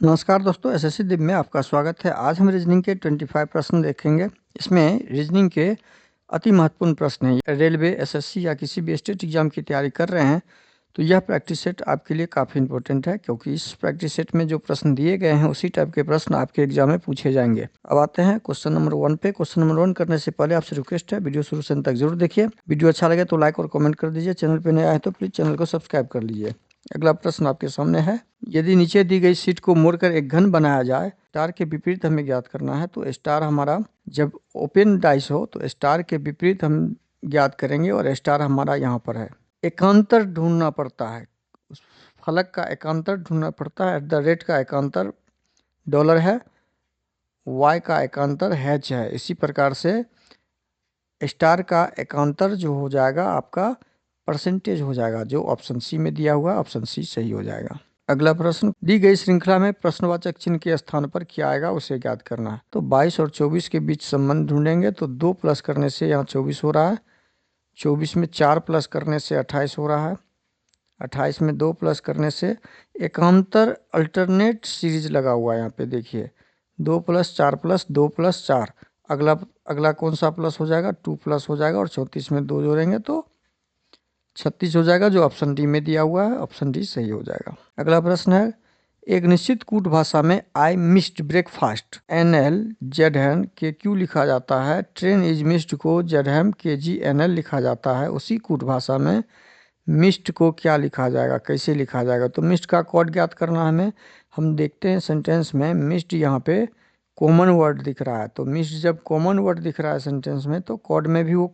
नमस्कार दोस्तों, एसएससी दिप में आपका स्वागत है। आज हम रीजनिंग के 25 प्रश्न देखेंगे। इसमें रीजनिंग के अति महत्वपूर्ण प्रश्न हैं। रेलवे, एसएससी या किसी भी स्टेट एग्जाम की तैयारी कर रहे हैं तो यह प्रैक्टिस सेट आपके लिए काफ़ी इंपॉर्टेंट है, क्योंकि इस प्रैक्टिस सेट में जो प्रश्न दिए गए हैं उसी टाइप के प्रश्न आपके एग्जाम में पूछे जाएंगे। अब आते हैं क्वेश्चन नंबर 1 पे। क्वेश्चन नंबर 1 करने से पहले आपसे रिक्वेस्ट है, वीडियो शुरू से अंत तक जरूर देखिए। वीडियो अच्छा लगे तो लाइक और कमेंट कर दीजिए। चैनल पर नए आए तो प्लीज़ चैनल को सब्सक्राइब कर लीजिए। अगला प्रश्न आपके सामने है, यदि नीचे दी गई शीट को मोड़कर एक घन बनाया जाए, स्टार के विपरीत हमें ज्ञात करना है। तो स्टार हमारा जब ओपन डाइस हो तो स्टार के विपरीत हम ज्ञात करेंगे और स्टार हमारा यहाँ पर है। एकांतर ढूंढना पड़ता है, उस फलक का एकांतर ढूंढना पड़ता है। एट द रेट का एकांतर डॉलर है, वाई का एकांतर हैच है। इसी प्रकार से स्टार का एकांतर जो हो जाएगा आपका परसेंटेज हो जाएगा, जो ऑप्शन सी में दिया हुआ है। ऑप्शन सी सही हो जाएगा। अगला प्रश्न, दी गई श्रृंखला में प्रश्नवाचक चिन्ह के स्थान पर क्या आएगा उसे ज्ञात करना है। तो 22 और 24 के बीच संबंध ढूंढेंगे। तो 2 प्लस करने से यहाँ 24 हो रहा है, 24 में 4 प्लस करने से 28 हो रहा है, 28 में 2 प्लस करने से एकांतर अल्टरनेट सीरीज लगा हुआ है। यहाँ पे देखिए 2 प्लस 4 प्लस 2 प्लस 4। अगला अगला कौन सा प्लस हो जाएगा, 2 प्लस हो जाएगा और 34 में 2 जोड़ेंगे तो 36 हो जाएगा, जो ऑप्शन डी में दिया हुआ है। ऑप्शन डी सही हो जाएगा। अगला प्रश्न है, एक निश्चित कूट भाषा में आई मिस्ड ब्रेकफास्ट NL जेडहैम के क्यू लिखा जाता है, ट्रेन इज मिस्ड को जेडहैम KGNL लिखा जाता है। उसी कूट भाषा में मिस्ड को क्या लिखा जाएगा, कैसे लिखा जाएगा। तो मिस्ड का कोड ज्ञात करना है हमें। हम देखते हैं सेंटेंस में मिस्ड यहाँ पे कॉमन वर्ड दिख रहा है। तो मिस्ड जब कॉमन वर्ड दिख रहा है सेंटेंस में, तो कोड में भी वो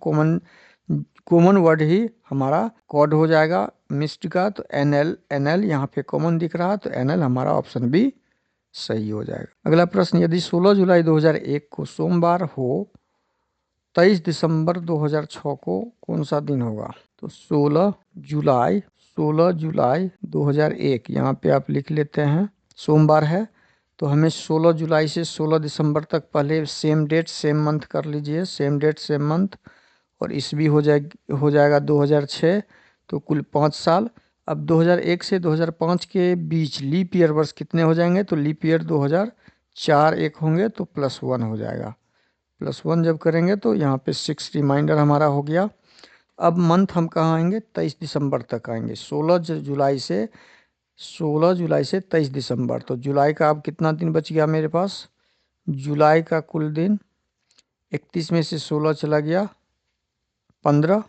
कॉमन वर्ड ही हमारा कोड हो जाएगा मिस्ड का। तो NL यहाँ पे कॉमन दिख रहा है, तो NL हमारा ऑप्शन बी सही हो जाएगा। अगला प्रश्न, यदि 16 जुलाई 2001 को सोमवार हो, 23 दिसंबर 2006 को कौन सा दिन होगा। तो 16 जुलाई 2001 यहाँ पे आप लिख लेते हैं, सोमवार है। तो हमें 16 जुलाई से 16 दिसंबर तक पहले सेम डेट सेम मंथ कर लीजिए, सेम डेट सेम मंथ। और ईस्वी हो जाएगा 2006, तो कुल 5 साल। अब 2001 से 2005 के बीच लीप ईयर वर्ष कितने हो जाएंगे। तो लीप ईयर 2004 एक होंगे, तो +1 हो जाएगा। +1 जब करेंगे तो यहाँ पे 6 रिमाइंडर हमारा हो गया। अब मंथ हम कहाँ आएंगे, 23 दिसंबर तक आएंगे। 16 जुलाई से 23 दिसंबर। तो जुलाई का अब कितना दिन बच गया मेरे पास, जुलाई का कुल दिन 31 में से 16 चला गया 15।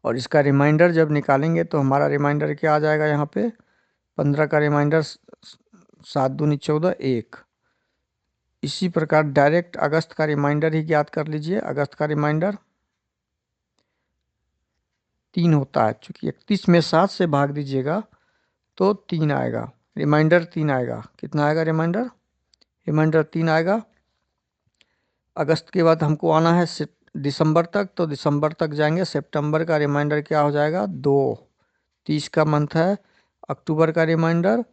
और इसका रिमाइंडर जब निकालेंगे तो हमारा रिमाइंडर क्या आ जाएगा, यहाँ पे 15 का रिमाइंडर 7 दूनी 14 1। इसी प्रकार डायरेक्ट अगस्त का रिमाइंडर ही ज्ञात कर लीजिए। अगस्त का रिमाइंडर 3 होता है, चूँकि 31 में 7 से भाग दीजिएगा तो 3 आएगा, रिमाइंडर 3 आएगा। कितना आएगा रिमाइंडर 3 आएगा। अगस्त के बाद हमको आना है दिसंबर तक, तो दिसंबर तक जाएंगे। सितंबर का रिमाइंडर क्या हो जाएगा 2, 30 का मंथ है। अक्टूबर का रिमाइंडर,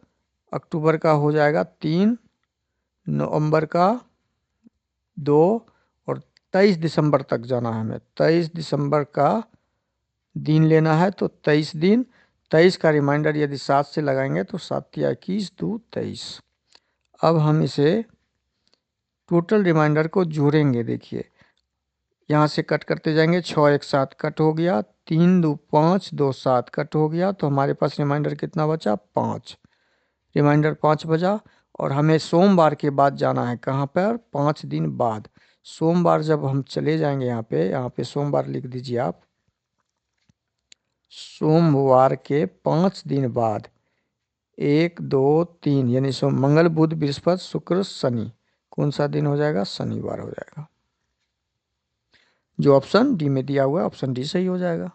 अक्टूबर का हो जाएगा 3, नवंबर का 2 और 23 दिसंबर तक जाना है हमें। 23 दिसंबर का दिन लेना है, तो 23 दिन। 23 का रिमाइंडर यदि 7 से लगाएंगे तो 7 या 21 2 23। अब हम इसे टोटल रिमाइंडर को जोड़ेंगे। देखिए यहाँ से कट करते जाएंगे, 6 1 7 कट हो गया, 3 2 5 2 7 कट हो गया। तो हमारे पास रिमाइंडर कितना बचा, 5। रिमाइंडर 5 बचा। और हमें सोमवार के बाद जाना है, कहाँ पर, 5 दिन बाद। सोमवार जब हम चले जाएंगे यहाँ पे सोमवार लिख दीजिए आप। सोमवार के 5 दिन बाद 1 2 3 यानी मंगल बुध बृहस्पति शुक्र शनि, कौन सा दिन हो जाएगा, शनिवार हो जाएगा। जो ऑप्शन डी में दिया हुआ है, ऑप्शन डी सही हो जाएगा।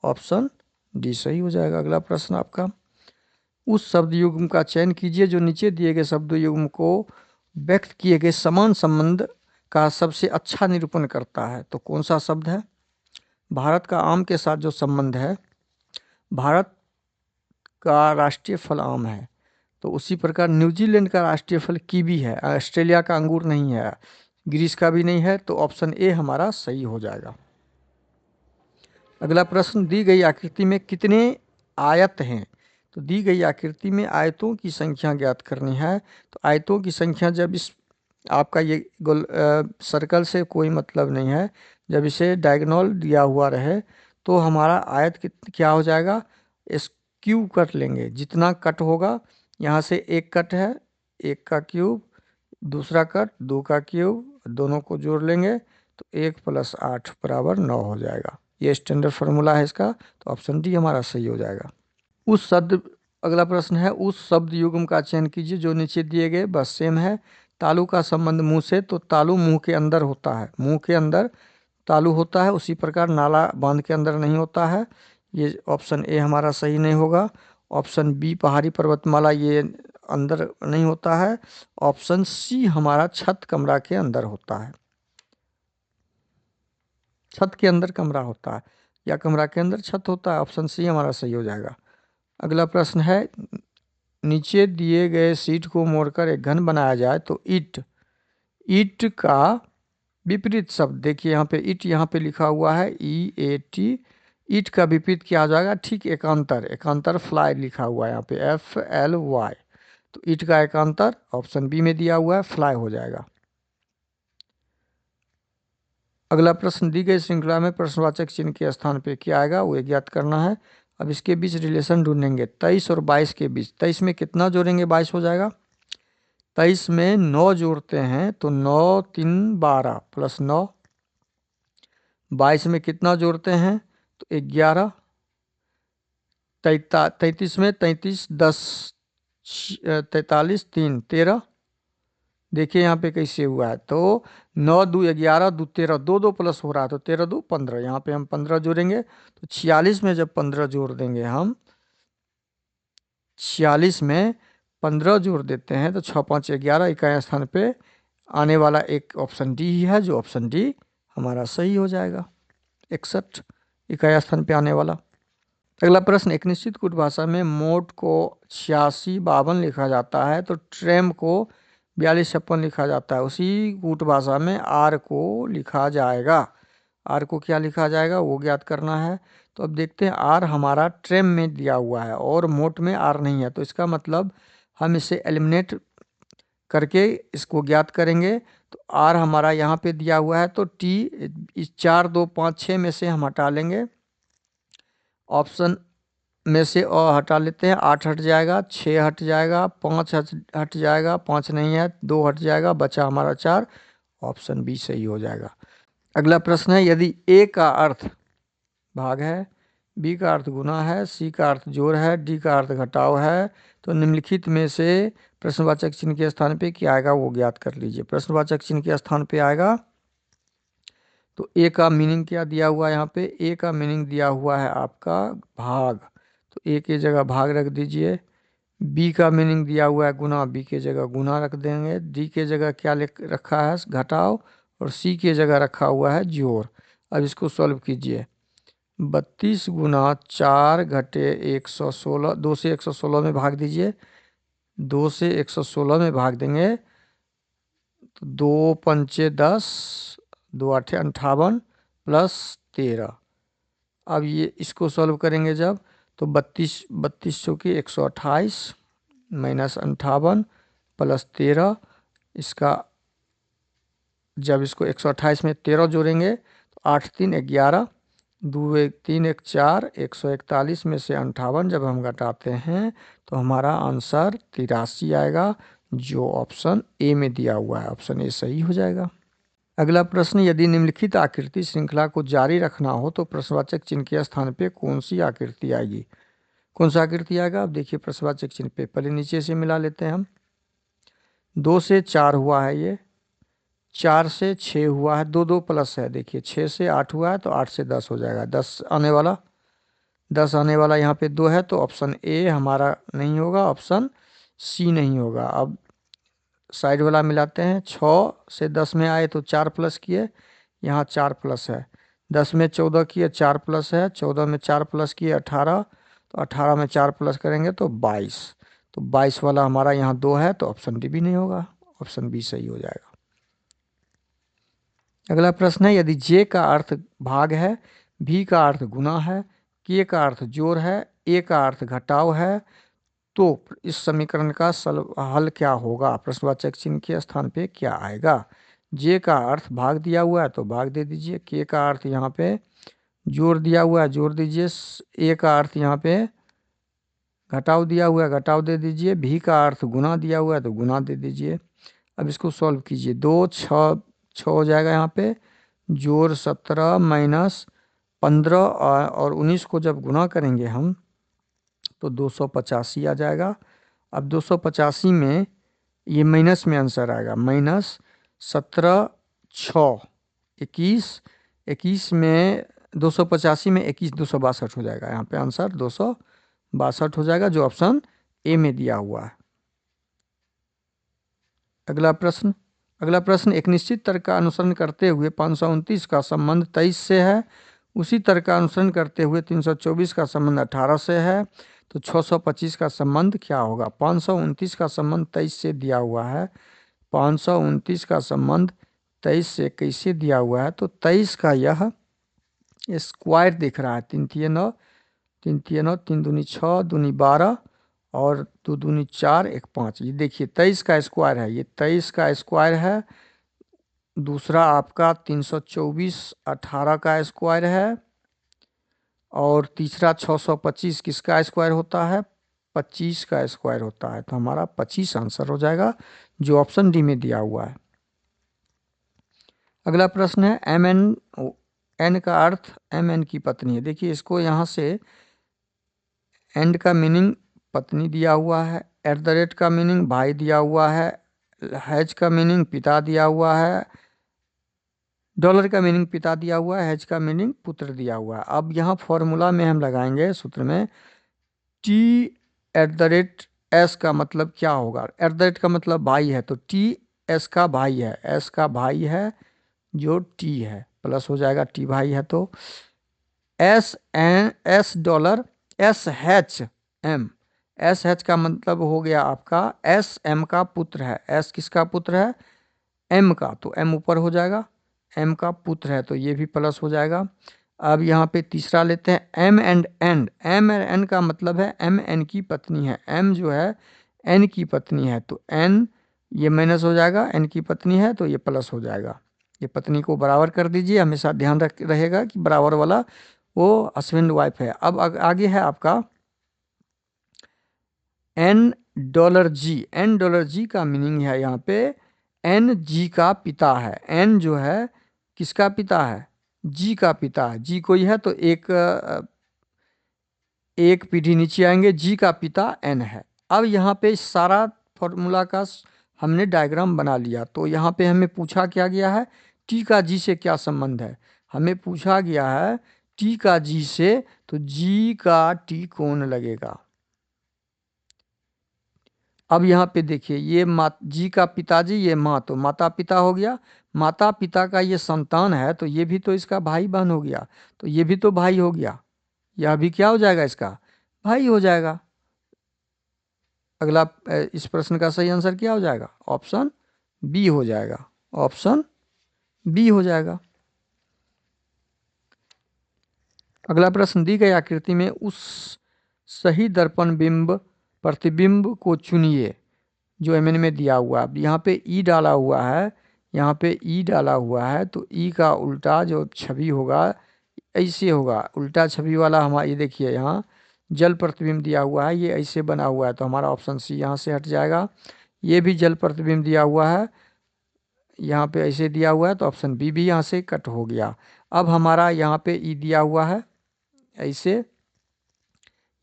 ऑप्शन डी सही हो जाएगा। अगला प्रश्न आपका, उस शब्द युग्म का चयन कीजिए जो नीचे दिए गए शब्द युग्म को व्यक्त किए गए समान संबंध का सबसे अच्छा निरूपण करता है। तो कौन सा शब्द है, भारत का आम के साथ जो संबंध है, भारत का राष्ट्रीय फल आम है, तो उसी प्रकार न्यूजीलैंड का राष्ट्रीय फल कीवी है, ऑस्ट्रेलिया का अंगूर नहीं है, ग्रीस का भी नहीं है। तो ऑप्शन ए हमारा सही हो जाएगा। अगला प्रश्न, दी गई आकृति में कितने आयत हैं। तो दी गई आकृति में आयतों की संख्या ज्ञात करनी है। तो आयतों की संख्या जब इस आपका ये सर्कल से कोई मतलब नहीं है, जब इसे डायगोनल दिया हुआ रहे तो हमारा आयत क्या हो जाएगा, इस क्यूब कट लेंगे। जितना कट होगा, यहाँ से एक कट है, एक का क्यूब, दूसरा कट दो का क्यूब, दोनों को जोड़ लेंगे तो 1 + 8 = 9 हो जाएगा। ये स्टैंडर्ड फार्मूला है इसका, तो ऑप्शन डी हमारा सही हो जाएगा। उस शब्द अगला प्रश्न है, उस शब्द युग्म का चयन कीजिए जो नीचे दिए गए बस सेम है। तालू का संबंध मुंह से, तो तालू मुंह के अंदर होता है, मुंह के अंदर तालू होता है। उसी प्रकार नाला बांध के अंदर नहीं होता है। ये ऑप्शन ए हमारा सही नहीं होगा। ऑप्शन बी पहाड़ी पर्वतमाला ये अंदर नहीं होता है। ऑप्शन सी हमारा छत कमरा के अंदर होता है, छत के अंदर कमरा होता है या कमरा के अंदर छत होता है। ऑप्शन सी हमारा सही हो जाएगा। अगला प्रश्न है, नीचे दिए गए शीट को मोड़कर एक घन बनाया जाए तो ईट, ईट का विपरीत शब्द देखिए, यहाँ पे ईट यहाँ पे लिखा हुआ है EAT, ईट का विपरीत क्या आ जाएगा, ठीक एकांतर, एकांतर फ्लाई लिखा हुआ है यहाँ पे FLY, तो ईट का एकांतर ऑप्शन बी में दिया हुआ है, फ्लाई हो जाएगा। अगला प्रश्न, दी गई श्रृंखला में प्रश्नवाचक चिन्ह के स्थान पे क्या आएगा वो ज्ञात करना है। अब इसके बीच रिलेशन ढूंढेंगे, 23 और 22 के बीच। 23 में कितना जोड़ेंगे 22 हो जाएगा। 23 में 9 जोड़ते हैं तो 9 3 12 + 9। 22 में कितना जोड़ते हैं तो 11। 33 में 33 10 43 3 13। देखिए यहाँ पे कैसे हुआ है, तो 9 2 11 2 13, 2 2 प्लस हो रहा है तो 13 2 15। यहाँ पे हम 15 जोड़ेंगे तो 46 में जब 15 जोड़ देंगे हम, 46 में 15 जोड़ देते हैं तो 6 5 11, इकाई स्थान पे आने वाला एक ऑप्शन डी ही है, जो ऑप्शन डी हमारा सही हो जाएगा। 61 इकाई स्थान पे आने वाला। अगला प्रश्न, एक निश्चित कूट भाषा में मोट को 86 52 लिखा जाता है तो ट्रेम को 42 56 लिखा जाता है। उसी कूट भाषा में आर को लिखा जाएगा, आर को क्या लिखा जाएगा वो ज्ञात करना है। तो अब देखते हैं, आर हमारा ट्रेम में दिया हुआ है और मोट में आर नहीं है, तो इसका मतलब हम इसे एलिमिनेट करके इसको ज्ञात करेंगे। तो आर हमारा यहाँ पे दिया हुआ है तो टी, इस 4 2 5 6 में से हम हटा लेंगे, ऑप्शन में से हटा लेते हैं, 8 हट जाएगा, 6 हट जाएगा, 5 हट जाएगा, 5 नहीं है, 2 हट जाएगा, बचा हमारा 4, ऑप्शन बी सही हो जाएगा। अगला प्रश्न है, यदि ए का अर्थ भाग है, बी का अर्थ गुना है, सी का अर्थ जोड़ है, डी का अर्थ घटाव है, तो निम्नलिखित में से प्रश्नवाचक चिन्ह के स्थान पे क्या आएगा वो ज्ञात कर लीजिए। प्रश्नवाचक चिन्ह के स्थान पे आएगा तो ए का मीनिंग क्या दिया हुआ है, यहाँ पे ए का मीनिंग दिया हुआ है आपका भाग, तो ए की जगह भाग रख दीजिए। बी का मीनिंग दिया हुआ है गुना, बी की जगह गुना रख देंगे। डी के जगह क्या लिख रखा है घटाव, और सी की जगह रखा हुआ है जोड़। अब इसको सॉल्व कीजिए, 32 × 4 - 116, 2 से 116 में भाग दीजिए, 2 से 116 में भाग देंगे तो 2 पंचे 10, 2 8 58 + 13। अब ये इसको सॉल्व करेंगे जब, तो 32 चौकी 128 - 58 + 13, इसका जब इसको 128 में 13 जोड़ेंगे तो 8 3 11, 2 1 3 1 4, 141 में से 58 जब हम घटाते हैं तो हमारा आंसर 83 आएगा, जो ऑप्शन ए में दिया हुआ है, ऑप्शन ए सही हो जाएगा। अगला प्रश्न, यदि निम्नलिखित आकृति श्रृंखला को जारी रखना हो तो प्रश्नवाचक चिन्ह के स्थान पे कौन सी आकृति आएगी, कौन सा आकृति आएगा। अब देखिए प्रश्नवाचक चिन्ह पे पहले नीचे से मिला लेते हैं हम। 2 से 4 हुआ है, ये 4 से 6 हुआ है, 2 2 प्लस है, देखिए 6 से 8 हुआ है तो 8 से 10 हो जाएगा, 10 आने वाला, 10 आने वाला यहाँ पे 2 है तो ऑप्शन ए हमारा नहीं होगा, ऑप्शन सी नहीं होगा। अब साइड वाला मिलाते हैं, 6 से 10 में आए तो 4 प्लस किए, यहाँ 4 प्लस है, 10 में 14 किए 4 प्लस है, 14 में 4 प्लस किए 18, तो 18 में 4 प्लस करेंगे तो 22, तो 22 वाला हमारा यहाँ 2 है तो ऑप्शन डी भी नहीं होगा, ऑप्शन बी सही हो जाएगा। अगला प्रश्न है, यदि जे का अर्थ भाग है, भी का अर्थ गुना है, के का अर्थ जोड़ है, ए का अर्थ घटाव है, तो इस समीकरण का हल क्या होगा? प्रश्नवाचक चिन्ह के स्थान पे क्या आएगा? जे का अर्थ भाग दिया हुआ है तो भाग दे दीजिए, के का अर्थ यहाँ पे जोड़ दिया हुआ है जोड़ दीजिए, ए का अर्थ यहाँ पे घटाव दिया हुआ है घटाव दे दीजिए, भी का अर्थ गुना दिया हुआ है तो गुना दे दीजिए। अब इसको सॉल्व कीजिए, 2 6 6 हो जाएगा यहाँ पे, जोड़ 17 माइनस 15 और 19 को जब गुना करेंगे हम तो 285 आ जाएगा। अब 285 में ये माइनस में आंसर आएगा, माइनस 17 6 21, 21 में 285 में 21 262 हो जाएगा, यहाँ पे आंसर 262 हो जाएगा, जो ऑप्शन ए में दिया हुआ है। अगला प्रश्न एक निश्चित तर्क का अनुसरण करते हुए 529 का संबंध 23 से है, उसी तर्क का अनुसरण करते हुए 324 का संबंध 18 से है, तो 625 का संबंध क्या होगा? 529 का संबंध 23 से दिया हुआ है, 529 का संबंध 23 से कैसे दिया हुआ है? तो 23 का यह स्क्वायर दिख रहा है, 3 3 9 3 3 9 3 दूनी 6 दूनी 12 और 2 दूनी 4 1 5। ये देखिए 23 का स्क्वायर है, ये 23 का स्क्वायर है। दूसरा आपका 324 18 का स्क्वायर है, और तीसरा 625 किसका स्क्वायर होता है? 25 का स्क्वायर होता है, तो हमारा 25 आंसर हो जाएगा, जो ऑप्शन डी में दिया हुआ है। अगला प्रश्न है एम एन का अर्थ एम एन की पत्नी है। देखिए इसको यहाँ से एंड का मीनिंग पत्नी दिया हुआ है, एट द रेट का मीनिंग भाई दिया हुआ है, हैज का मीनिंग पिता दिया हुआ है, डॉलर का मीनिंग पिता दिया हुआ है, हैज का मीनिंग पुत्र दिया हुआ है। अब यहाँ फॉर्मूला में हम लगाएंगे सूत्र में, T at the rate S का मतलब क्या होगा? एट द रेट का मतलब भाई है, तो टी एस का भाई है, एस का भाई है जो टी है, प्लस हो जाएगा टी भाई है, तो S N S dollar S H M, S H का मतलब हो गया आपका एस एम का पुत्र है, एस किसका पुत्र है? एम का, तो एम ऊपर हो जाएगा, एम का पुत्र है तो ये भी प्लस हो जाएगा। अब यहाँ पे तीसरा लेते हैं M and N, M and N का मतलब है एम एन की पत्नी है, एम जो है एन की पत्नी है, तो एन ये माइनस हो जाएगा, एन की पत्नी है तो ये प्लस हो जाएगा। ये पत्नी को बराबर कर दीजिए, हमेशा ध्यान रहेगा कि बराबर वाला वो हस्बैंड वाइफ है। अब आगे है आपका एन डॉलर जी, एन डॉलर जी का मीनिंग है यहाँ पे एन जी का पिता है, एन जो है किसका पिता है? जी का पिता है, जी कोई है तो एक पीढ़ी नीचे आएंगे, जी का पिता एन है। अब यहाँ पे सारा फॉर्मूला का हमने डायग्राम बना लिया, तो यहाँ पे हमें पूछा क्या गया है? टी का जी से क्या संबंध है? हमें पूछा गया है टी का जी से, तो जी का टी कौन लगेगा? अब यहाँ पे देखिए ये जी का पिताजी, ये माँ, तो माता पिता हो गया, माता पिता का ये संतान है तो ये भी तो इसका भाई बहन हो गया, तो ये भी तो भाई हो गया, यह भी क्या हो जाएगा? इसका भाई हो जाएगा। अगला इस प्रश्न का सही आंसर क्या हो जाएगा? ऑप्शन बी हो जाएगा, ऑप्शन बी हो जाएगा। अगला प्रश्न, दी गई आकृति में उस सही दर्पण बिंब प्रतिबिंब को चुनिए जो एमएन में दिया हुआ है। यहाँ पे ई डाला हुआ है, यहाँ पे ई डाला हुआ है, तो ई का उल्टा जो छवि होगा ऐसे होगा, उल्टा छवि वाला हमारा, ये देखिए यहाँ जल प्रतिबिंब दिया हुआ है, ये ऐसे बना हुआ है, तो हमारा ऑप्शन सी यहाँ से हट जाएगा। ये भी जल प्रतिबिंब दिया हुआ है, यहाँ पे ऐसे दिया हुआ है, तो ऑप्शन बी भी यहाँ से कट हो गया। अब हमारा यहाँ पे ई दिया हुआ है ऐसे,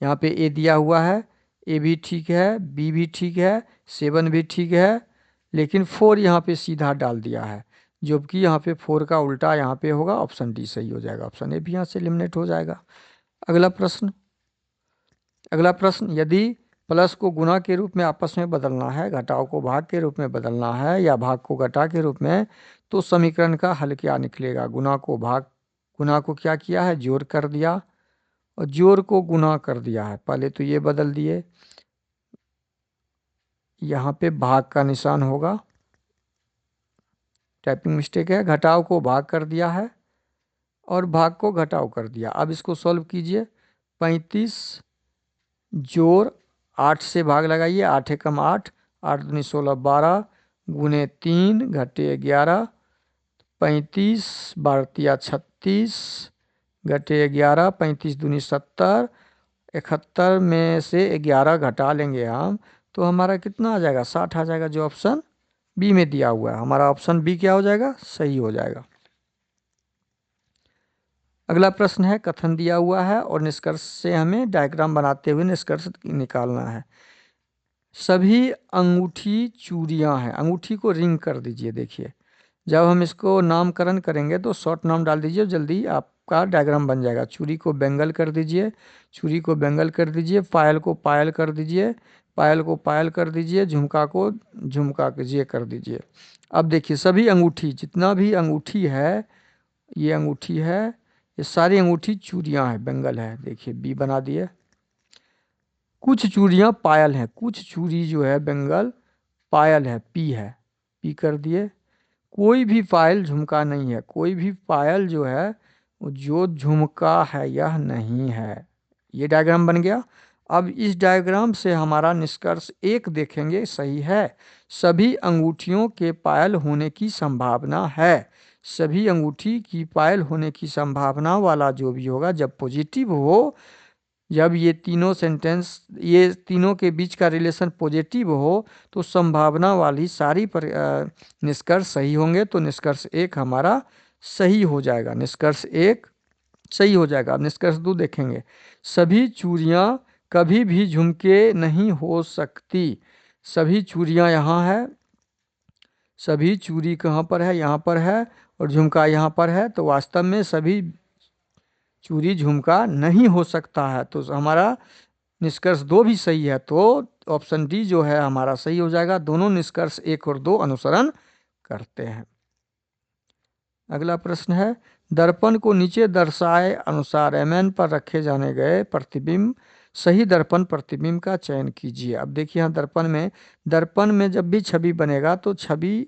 यहाँ पे ए दिया हुआ है, ए भी ठीक है, बी भी ठीक है, 7 भी ठीक है, लेकिन 4 यहाँ पे सीधा डाल दिया है, जबकि यहाँ पे 4 का उल्टा यहाँ पे होगा, ऑप्शन डी सही हो जाएगा, ऑप्शन ए भी यहाँ से एलिमिनेट हो जाएगा। अगला प्रश्न, यदि प्लस को गुना के रूप में आपस में बदलना है, घटाव को भाग के रूप में बदलना है, या भाग को घटा के रूप में, तो समीकरण का हल क्या निकलेगा? गुना को क्या किया है? जोड़ कर दिया, और जोड़ को गुना कर दिया है, पहले तो ये बदल दिए, यहाँ पे भाग का निशान होगा, टाइपिंग मिस्टेक है, घटाव को भाग कर दिया है और भाग को घटाव कर दिया। अब इसको सॉल्व कीजिए, 35 जोड़ 8 से भाग लगाइए, 8 एकम 8, 8 दूनी 16 12, गुने 3 घटे 11, 35, 12 36, घटे 11, 35 दूनी 70, 71 में से 11 घटा लेंगे हम तो हमारा कितना आ जाएगा, 60 आ जाएगा, जो ऑप्शन बी में दिया हुआ है। हमारा ऑप्शन बी क्या हो जाएगा, सही हो जाएगा। अगला प्रश्न है, कथन दिया हुआ है और निष्कर्ष से हमें डायग्राम बनाते हुए निष्कर्ष निकालना है। सभी अंगूठी चूड़ियां हैं, अंगूठी को रिंग कर दीजिए। देखिए जब हम इसको नामकरण करेंगे तो शॉर्ट नाम डाल दीजिए, जल्दी आपका डायग्राम बन जाएगा। चूड़ी को बेंगल कर दीजिए, चूड़ी को बेंगल कर दीजिए, पायल को पायल कर दीजिए, पायल को पायल कर दीजिए, झुमका को झुमका कीजिए कर दीजिए। अब देखिए सभी अंगूठी, जितना भी अंगूठी है, ये अंगूठी है, ये सारी अंगूठी चूड़ियां हैं, बेंगल है। देखिए बी बना दिए। कुछ चूड़ियां पायल हैं, कुछ चूड़ी जो है बेंगल पायल है, पी है, पी कर दिए। कोई भी पायल झुमका नहीं है, कोई भी पायल जो है जो झुमका है यह नहीं है। ये डायग्राम बन गया। अब इस डायग्राम से हमारा निष्कर्ष एक देखेंगे, सही है। सभी अंगूठियों के पायल होने की संभावना है। सभी अंगूठी की पायल होने की संभावना वाला जो भी होगा, जब पॉजिटिव हो, जब ये तीनों सेंटेंस, ये तीनों के बीच का रिलेशन पॉजिटिव हो तो संभावना वाली सारी निष्कर्ष सही होंगे। तो निष्कर्ष एक हमारा सही हो जाएगा, निष्कर्ष एक सही हो जाएगा। अब निष्कर्ष दो देखेंगे। सभी चूड़ियां कभी भी झुमके नहीं हो सकती। सभी चूड़ियां यहाँ है, सभी चूड़ी कहाँ पर है, यहाँ पर है, और झुमका यहाँ पर है, तो वास्तव में सभी चूड़ी झुमका नहीं हो सकता है। तो हमारा निष्कर्ष दो भी सही है, तो ऑप्शन डी जो है हमारा सही हो जाएगा। दोनों निष्कर्ष एक और दो अनुसरण करते हैं। अगला प्रश्न है, दर्पण को नीचे दर्शाए अनुसार एमएन पर रखे जाने गए प्रतिबिंब, सही दर्पण प्रतिबिंब का चयन कीजिए। अब देखिए यहाँ दर्पण में जब भी छवि बनेगा तो छवि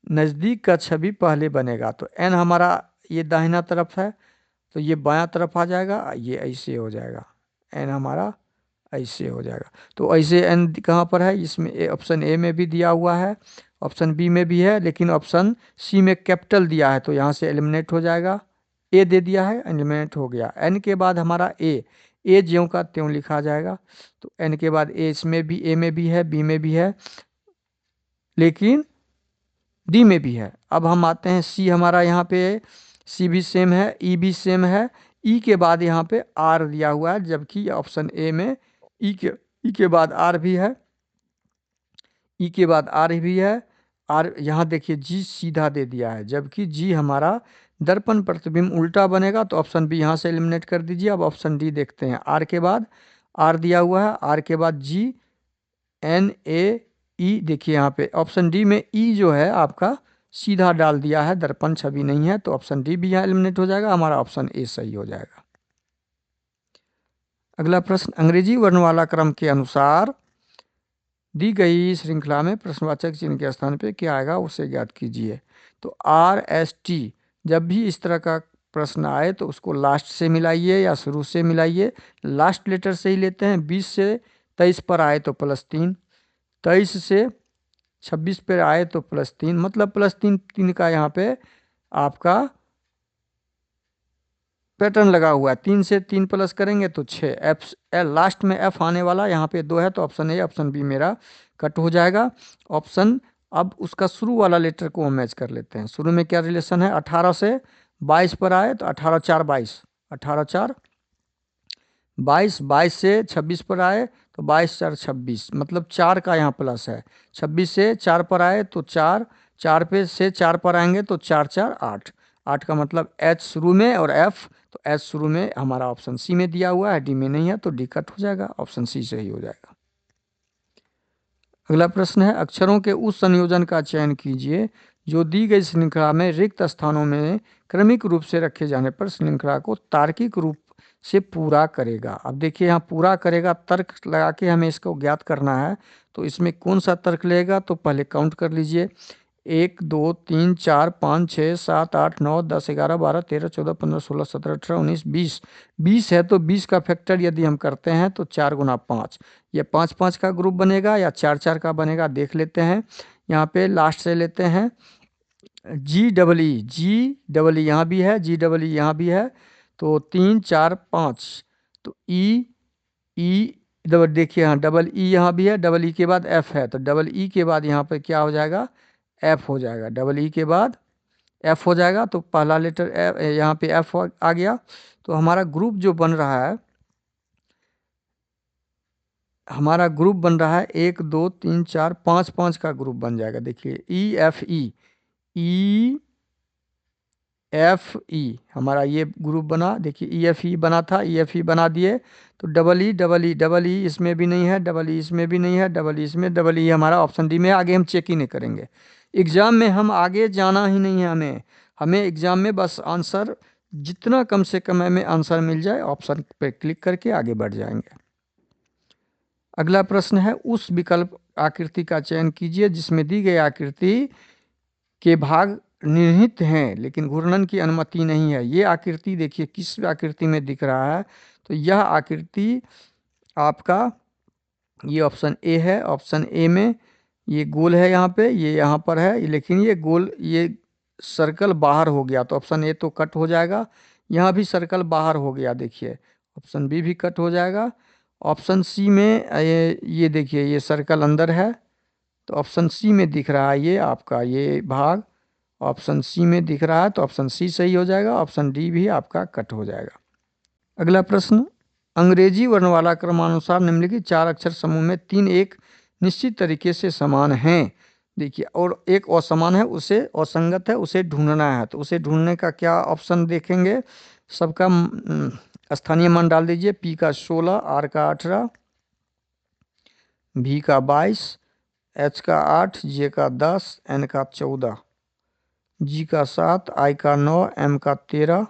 नज़दीक का छवि पहले बनेगा। तो एन हमारा ये दाहिना तरफ है, तो ये बायां तरफ आ जाएगा, ये ऐसे हो जाएगा, एन हमारा ऐसे हो जाएगा। तो ऐसे एन कहाँ पर है, इसमें ऑप्शन ए में भी दिया हुआ है, ऑप्शन बी में भी है, लेकिन ऑप्शन सी में कैपिटल दिया है तो यहाँ से एलिमिनेट हो जाएगा। ए दे दिया है, एलिमिनेट हो गया। एन के बाद हमारा ए ज्यों का त्यों लिखा जाएगा। तो एन के बाद ए, इसमें भी ए में भी है, बी में भी है, लेकिन डी में भी है। अब हम आते हैं सी, हमारा यहाँ पे सी भी सेम है, ई भी सेम है। ई के बाद यहाँ पे आर दिया हुआ है, जबकि ऑप्शन ए में ई के बाद आर भी है, ई के बाद आर भी है। आर यहाँ देखिए जी सीधा दे दिया है, जबकि जी हमारा दर्पण प्रतिबिंब उल्टा बनेगा। तो ऑप्शन बी यहाँ से एलिमिनेट कर दीजिए। अब ऑप्शन डी देखते हैं। आर के बाद आर दिया हुआ है, आर के बाद जी, एन ए ई। देखिए यहाँ पे ऑप्शन डी में ई जो है आपका सीधा डाल दिया है, दर्पण छवि नहीं है, तो ऑप्शन डी भी यहाँ एलिमिनेट हो जाएगा। हमारा ऑप्शन ए सही हो जाएगा। अगला प्रश्न, अंग्रेजी वर्णमाला क्रम के अनुसार दी गई श्रृंखला में प्रश्नवाचक चिन्ह के स्थान पे क्या आएगा उसे ज्ञात कीजिए। तो आर एस टी, जब भी इस तरह का प्रश्न आए तो उसको लास्ट से मिलाइए या शुरू से मिलाइए। लास्ट लेटर से ही लेते हैं। 20 से 23 पर आए तो +3, 23 से 26 पर आए तो +3, मतलब +3, 3 का यहाँ पे आपका पैटर्न लगा हुआ है। 3 से 3 प्लस करेंगे तो 6। एफ लास्ट में एफ आने वाला यहाँ पे 2 है, तो ऑप्शन ए ऑप्शन बी मेरा कट हो जाएगा। ऑप्शन, अब उसका शुरू वाला लेटर को हम मैच कर लेते हैं। शुरू में क्या रिलेशन है, 18 से 22 पर आए तो 18 4 22, 18 4 22, 22 से 26 पर आए तो 22 4 26, मतलब 4 का यहाँ प्लस है। 26 से 4 पर आए तो 4, 4 पे से 4 पर आएंगे तो 4 4 8, 8 का मतलब एच शुरू में और एफ, तो एच शुरू में हमारा ऑप्शन सी में दिया हुआ है, डी में नहीं है, तो डी कट हो जाएगा, ऑप्शन सी सही हो जाएगा। अगला प्रश्न है, अक्षरों के उस संयोजन का चयन कीजिए जो दी गई श्रृंखला में रिक्त स्थानों में क्रमिक रूप से रखे जाने पर श्रृंखला को तार्किक रूप से पूरा करेगा। अब देखिए यहाँ पूरा करेगा, तर्क लगा के हमें इसको ज्ञात करना है। तो इसमें कौन सा तर्क लेगा, तो पहले काउंट कर लीजिए। 1 2 3 4 5 6 7 8 9 10 11 12 13 14 15 16 17 18 19 20 20 है तो 20 का फैक्टर यदि हम करते हैं तो 4 गुना 5, ये 5 5 का ग्रुप बनेगा या 4 4 का बनेगा, देख लेते हैं। यहाँ पे लास्ट से लेते हैं जी डबल ई यहाँ भी है, जी डबल ई यहाँ भी है, तो 3 4 5, तो ई डबल, देखिए हाँ डबल ई यहाँ भी है, डबल ई के बाद एफ है, तो डबल ई के बाद यहाँ पे क्या हो जाएगा, एफ हो जाएगा, डबल ई के बाद एफ हो जाएगा। तो पहला लेटर एफ, यहाँ पे एफ आ गया। तो हमारा ग्रुप जो बन रहा है, हमारा ग्रुप बन रहा है 1 2 3 4 5 5 का ग्रुप बन जाएगा। देखिए ई एफ ई हमारा ये ग्रुप बना। देखिए ई एफ ई बना था, ई एफ ई बना दिए। तो डबल ई इसमें भी नहीं है, डबल ई इसमें भी नहीं है, डबल ई इसमें, डबल ई हमारा ऑप्शन डी में। आगे हम चेक ही नहीं करेंगे, एग्जाम में हम आगे जाना ही नहीं है। हमें एग्जाम में बस आंसर जितना कम से कम हमें आंसर मिल जाए, ऑप्शन पे क्लिक करके आगे बढ़ जाएंगे। अगला प्रश्न है, उस विकल्प आकृति का चयन कीजिए जिसमें दी गई आकृति के भाग निहित हैं लेकिन घूर्णन की अनुमति नहीं है। ये आकृति देखिए किस आकृति में दिख रहा है, तो यह आकृति आपका ये ऑप्शन ए है। ऑप्शन ए में ये गोल है, यहाँ पे ये यहाँ पर है, लेकिन ये गोल, ये सर्कल बाहर हो गया, तो ऑप्शन ए तो कट हो जाएगा। यहाँ भी सर्कल बाहर हो गया, देखिए ऑप्शन बी भी कट हो जाएगा। ऑप्शन सी में ये देखिए ये सर्कल अंदर है, तो ऑप्शन सी में दिख रहा है ये आपका ये भाग, ऑप्शन सी में दिख रहा है, तो ऑप्शन सी सही हो जाएगा। ऑप्शन डी भी आपका कट हो जाएगा। अगला प्रश्न, अंग्रेजी वर्णमाला क्रमानुसार निम्नलिखित 4 अक्षर समूह में 3 एक निश्चित तरीके से समान हैं। देखिए और एक असमान है, उसे असंगत है, उसे ढूंढना है। तो उसे ढूंढने का क्या ऑप्शन देखेंगे, सबका स्थानीय मान डाल दीजिए। पी का 16, आर का 18, भी का 22, एच का 8, जे का 10, एन का 14, जी का 7, आई का 9, एम का 13,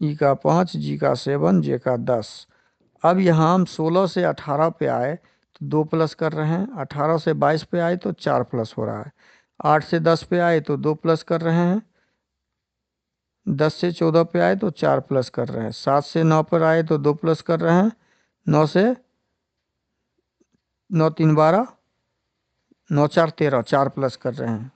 ई का 5, जी का 7, जे का 10। अब यहाँ हम 16 से 18 पे आए तो 2 प्लस कर रहे हैं, 18 से 22 पे आए तो 4 प्लस हो रहा है, 8 से 10 पे आए तो 2 प्लस कर रहे हैं, 10 से 14 पे आए तो 4 प्लस कर रहे हैं, 7 से 9 पर आए तो 2 प्लस कर रहे हैं, 9 से 9 3 12, 9 4 13, 4 प्लस कर रहे हैं,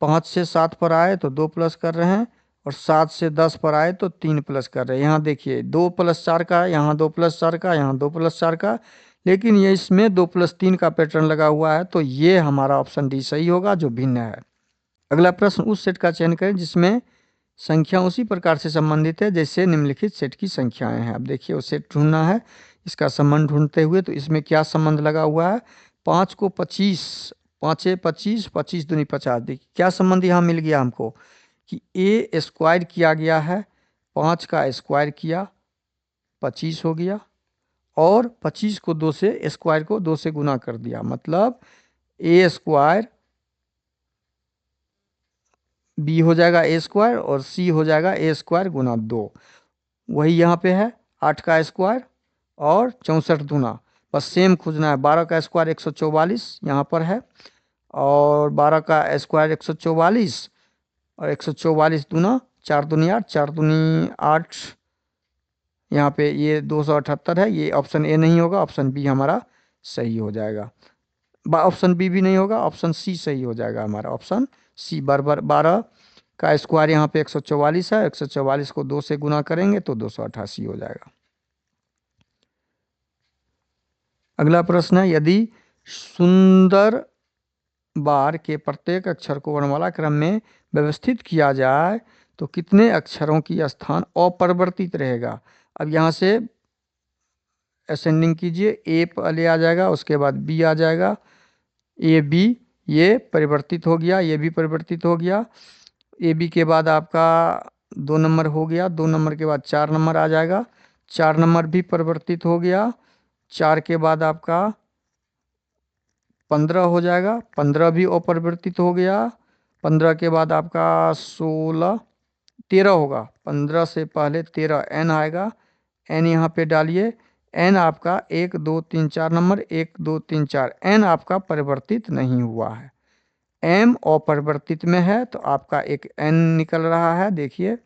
5 से 7 पर आए तो 2 प्लस कर रहे हैं, और 7 से 10 पर आए तो 3 प्लस कर रहे हैं। यहाँ देखिए 2 प्लस 4 का, यहाँ 2 प्लस 4 का, यहाँ 2 प्लस 4 का, लेकिन ये इसमें 2 प्लस 3 का पैटर्न लगा हुआ है, तो ये हमारा ऑप्शन डी सही होगा जो भिन्न है। अगला प्रश्न, उस सेट का चयन करें जिसमें संख्या उसी प्रकार से संबंधित है जैसे निम्नलिखित सेट की संख्याएं हैं। अब देखिए वो सेट ढूंढना है, इसका संबंध ढूंढते हुए, तो इसमें क्या संबंध लगा हुआ है, 5 को 25, 5 25, 25 दूनी 50। देखिए क्या संबंध यहाँ मिल गया हमको कि ए स्क्वायर किया गया है, 5 का स्क्वायर किया 25 हो गया, और 25 को 2 से स्क्वायर को 2 से गुना कर दिया, मतलब ए स्क्वायर बी हो जाएगा ए स्क्वायर, और सी हो जाएगा ए स्क्वायर गुना 2। वही यहाँ पे है 8 का स्क्वायर और 64 दूना, बस सेम खोजना है। 12 का स्क्वायर 144 यहाँ पर है, और 12 का स्क्वायर 144, और 144 दूना 4 दूनी 8, 4 दूनी 8, यहाँ पे ये 278 है। ये ऑप्शन ए नहीं होगा, ऑप्शन बी हमारा सही हो जाएगा। ऑप्शन बी भी नहीं होगा, ऑप्शन सी सही हो जाएगा हमारा, ऑप्शन सी बराबर। 12 का स्क्वायर यहाँ पे 144 है, 144 को 2 से गुना करेंगे तो 288 हो जाएगा। अगला प्रश्न है, यदि सुंदर बार के प्रत्येक अक्षर को वर्णमाला क्रम में व्यवस्थित किया जाए तो कितने अक्षरों की स्थान अपरिवर्तित रहेगा। अब यहाँ से असेंडिंग कीजिए, ए पहले आ जाएगा, उसके बाद बी आ जाएगा, ए बी ये परिवर्तित हो गया, ये भी परिवर्तित हो गया। ए बी के बाद आपका 2 नंबर हो गया, 2 नंबर के बाद 4 नंबर आ जाएगा, 4 नंबर भी परिवर्तित हो गया, 4 के बाद आपका 15 हो जाएगा, 15 भी अपरिवर्तित हो गया, 15 के बाद आपका 16 13 होगा, 15 से पहले 13 एन आएगा, एन यहाँ पे डालिए, एन आपका 1 2 3 4 नंबर, 1 2 3 4, एन आपका परिवर्तित नहीं हुआ है, M अपरिवर्तित में है तो आपका एक N निकल रहा है। देखिए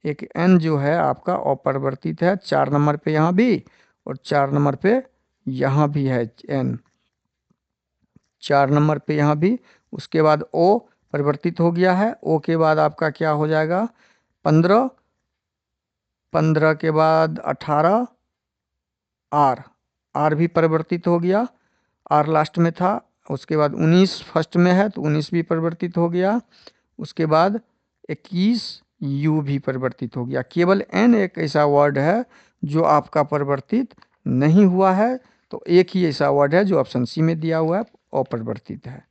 एक N जो है आपका अपरिवर्तित है, 4 नंबर पे यहाँ भी और 4 नंबर पे यहाँ भी है N, 4 नंबर पे यहाँ भी। उसके बाद O परिवर्तित हो गया है। O के बाद आपका क्या हो जाएगा 15, 15 के बाद 18 R भी परिवर्तित हो गया, R लास्ट में था। उसके बाद 19 फर्स्ट में है तो 19 भी परिवर्तित हो गया। उसके बाद 21 U भी परिवर्तित हो गया। केवल N एक ऐसा वर्ड है जो आपका परिवर्तित नहीं हुआ है, तो एक ही ऐसा वर्ड है जो ऑप्शन सी में दिया हुआ है, अपरिवर्तित है।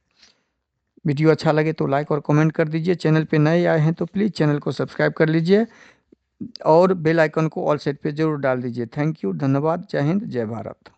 वीडियो अच्छा लगे तो लाइक और कमेंट कर दीजिए। चैनल पे नए आए हैं तो प्लीज़ चैनल को सब्सक्राइब कर लीजिए और बेल आइकन को ऑल सेट पे जरूर डाल दीजिए। थैंक यू, धन्यवाद, जय हिंद, जय भारत।